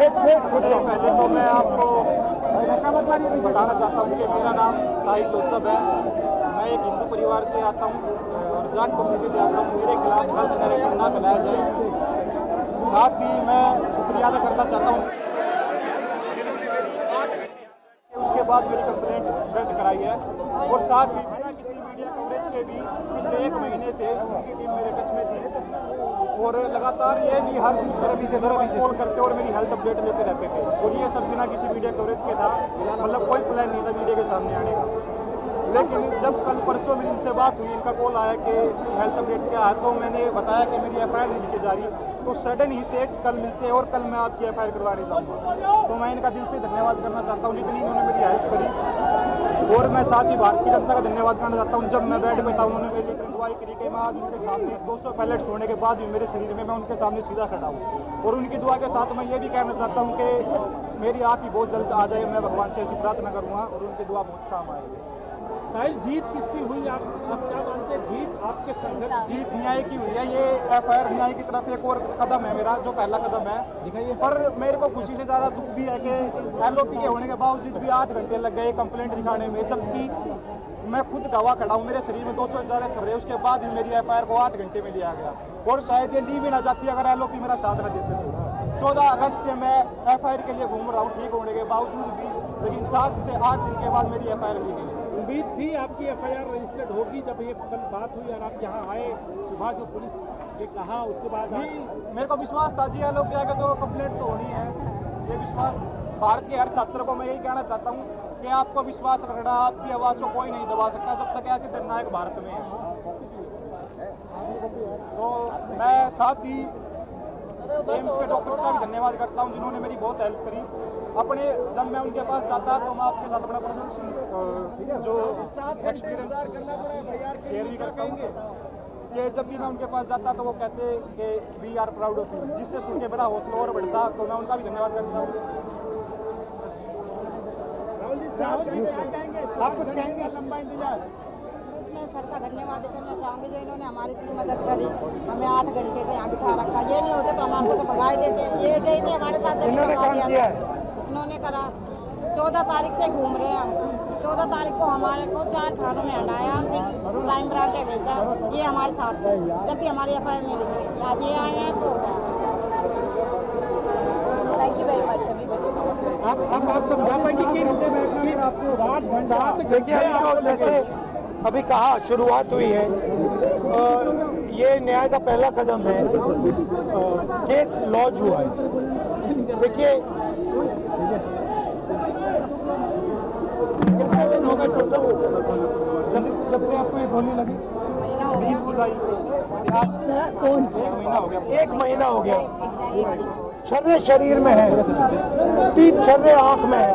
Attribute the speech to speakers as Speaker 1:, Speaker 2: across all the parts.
Speaker 1: सबसे पहले तो मैं आपको बताना चाहता हूँ कि मेरा नाम साहिल लोचब है। मैं एक हिंदू परिवार से आता हूँ और जाट कम्युनिटी से आता हूँ। मेरे खिलाफ गलत नैरेटिव ना फैलाया जाए। साथ ही मैं शुक्रिया अदा करना चाहता हूँ जिन्होंने मेरी बात उसके बाद मेरी कंप्लेंट दर्ज कराई है। और साथ ही बिना किसी मीडिया कवरेज के भी पिछले 1 महीने से उनकी टीम मेरे टच में थी और लगातार ये भी हर दूसरे कॉल करते और मेरी हेल्थ अपडेट लेते रहते थे। और ये सब बिना किसी मीडिया कवरेज के था, मतलब कोई प्लान नहीं था मीडिया के सामने आने का। लेकिन जब कल परसों मेरी इनसे बात हुई, इनका कॉल आया कि हेल्थ अपडेट क्या है, तो मैंने बताया कि मेरी एफआईआर नहीं लिखी जा रही। तो सडन ही से कल मिलते हैं और कल मैं आपकी एफआईआर करवाने जाऊँगा। तो मैं इनका दिल से धन्यवाद करना चाहता हूँ जितनी इन्होंने मेरी हेल्प करी। और मैं साथ ही भारतीय जनता का धन्यवाद करना चाहता हूँ। जब मैं बेड पे था उन्होंने मेरे लिए दुआई करी कि मैं आज उनके सामने 200 पैलेट्स होने के बाद भी मेरे शरीर में मैं उनके सामने सीधा खड़ा हूँ। और उनकी दुआ के साथ मैं ये भी कहना चाहता हूँ कि मेरी आँख बहुत जल्द आ जाए। मैं भगवान से ऐसी प्रार्थना करूँगा और उनकी दुआ बहुत काम आएगी।
Speaker 2: साहिल, जीत किसकी हुई? आप क्या मानते हैं? जीत आपके संघर्ष?
Speaker 1: जीत न्याय की हुई है। ये एफआईआर न्याय की तरफ एक और कदम है मेरा, जो पहला कदम है। पर मेरे को खुशी से ज़्यादा दुख भी है कि एलओपी के होने के बावजूद भी 8 घंटे लग गए कंप्लेंट दिखाने में, जबकि मैं खुद गवाह खड़ा हूँ। मेरे शरीर में 200 ज़्यादा छर्रे, उसके बाद भी मेरी एफआईआर को 8 घंटे में लिया गया। और शायद ये ली भी ना जाती अगर एलओपी मेरा साथ न देते थे। 14 अगस्त से मैं एफआईआर के लिए घूम रहा हूँ ठीक होने के बावजूद भी, लेकिन 7 से 8 दिन के बाद मेरी एफआईआर ली गई।
Speaker 2: उम्मीद थी आपकी एफआईआर रजिस्टर्ड होगी जब ये कल बात हुई और आप यहाँ आए सुबह जो पुलिस ये कहा उसके बाद
Speaker 1: मेरे को विश्वास था जी एलओपी आगे तो कंप्लेंट तो होनी है। ये विश्वास भारत के हर छात्र को मैं यही कहना चाहता हूँ कि आपको विश्वास रखना, आपकी आवाज़ को कोई नहीं दबा सकता जब तक ऐसे जननायक भारत में है। तो मैं साथ ही एम्स के डॉक्टर्स का भी धन्यवाद करता हूँ जिन्होंने मेरी बहुत हेल्प करी। अपने जब मैं उनके पास जाता तो मैं आपके साथ अपना पर्सनल जो एक्सपीरियंस शेयर भी करता हूँ कि जब भी मैं उनके पास जाता तो वो कहते कि we are proud of you, जिससे सुन के मेरा हौसला और बढ़ता। तो मैं उनका भी धन्यवाद करता हूँ।
Speaker 2: आप कुछ कहेंगे? लंबा इंतजार।
Speaker 3: मैं सर का धन्यवाद करना चाहूँगी जो इन्होंने हमारी इतनी मदद करी। हमें 8 घंटे से यहाँ बिठा रखा। ये नहीं होते तो हम आपको तो भगा ही देते। ये गई थी हमारे साथ, इन्होंने करा। 14 तारीख से घूम रहे हैं हम। 14 तारीख को हमारे को 4 थानों में हटाया, फिर क्राइम ब्रांच में भेजा। ये हमारे साथ थे जब भी हमारी एफआईआर नहीं लिखी गई थी। आज ये आए हैं तो थैंक यू वेरी मच।
Speaker 2: आप समझा पाएंगे कि
Speaker 4: देखिए अभी तो जैसे अभी कहा शुरुआत हुई है, ये न्याय का पहला कदम है। केस लॉन्च हुआ है। देखिए कितने दिन हो गए टोटल जब से आपको ये गोली लगी?
Speaker 1: 20 जुलाई को, आज 1 महीना हो गया।
Speaker 4: 1 महीना हो गया। छर्रे शरीर में है, 3 छर्रे आंख में है।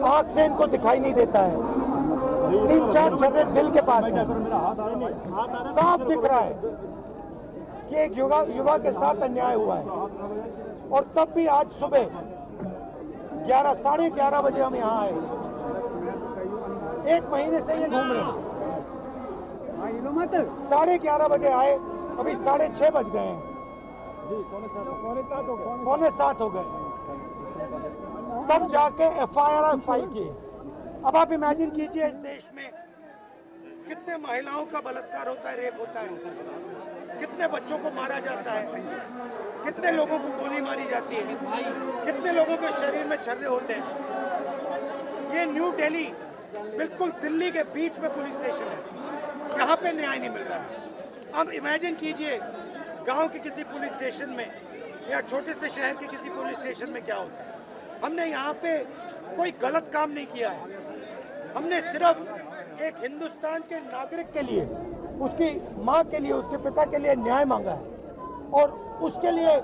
Speaker 4: आंख से इनको दिखाई नहीं देता है। 3-4 छर्रे दिल के पास है। साफ दिख रहा है कि एक युवा के साथ अन्याय हुआ है। और तब भी आज सुबह 11, 11:30 बजे हम यहाँ आए। 1 महीने से ये घूम रहे हैं। 11:30 बजे आए, अभी 6:30 बज गए हैं। पौने 7 हो गए तब जाके एफआईआर फाइल की। अब आप इमेजिन कीजिए इस देश में कितने महिलाओं का बलात्कार होता है, रेप होता है, कितने बच्चों को मारा जाता है, कितने लोगों को गोली मारी जाती है, कितने लोगों के शरीर में छर्रे होते हैं। ये न्यू दिल्ली, बिल्कुल दिल्ली के बीच में पुलिस स्टेशन है। यहाँ पे न्याय नहीं मिल रहा है। अब इमेजिन कीजिए गांव के किसी पुलिस स्टेशन में या छोटे से शहर के किसी पुलिस स्टेशन में क्या होता है। हमने यहाँ पे कोई गलत काम नहीं किया है। हमने सिर्फ एक हिंदुस्तान के नागरिक के लिए, उसकी माँ के लिए, उसके पिता के लिए न्याय मांगा है और उसके लिए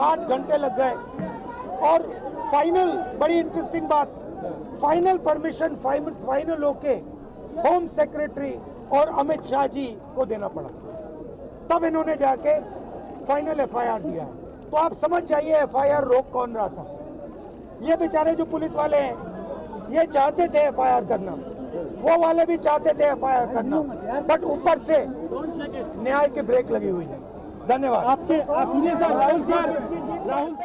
Speaker 4: 8 घंटे लग गए। और फाइनल, बड़ी इंटरेस्टिंग बात, फाइनल परमिशन फाइनल होके होम सेक्रेटरी और अमित शाह जी को देना पड़ा, तब इन्होंने जाके फाइनल एफआईआर दिया है। तो आप समझ जाइए एफआईआर रोक कौन रहा था। ये बेचारे जो पुलिस वाले हैं ये चाहते थे एफआईआर करना, वो वाले भी चाहते थे एफआईआर करना, बट ऊपर से न्याय की ब्रेक लगी हुई है। धन्यवाद।
Speaker 2: आपके राहुल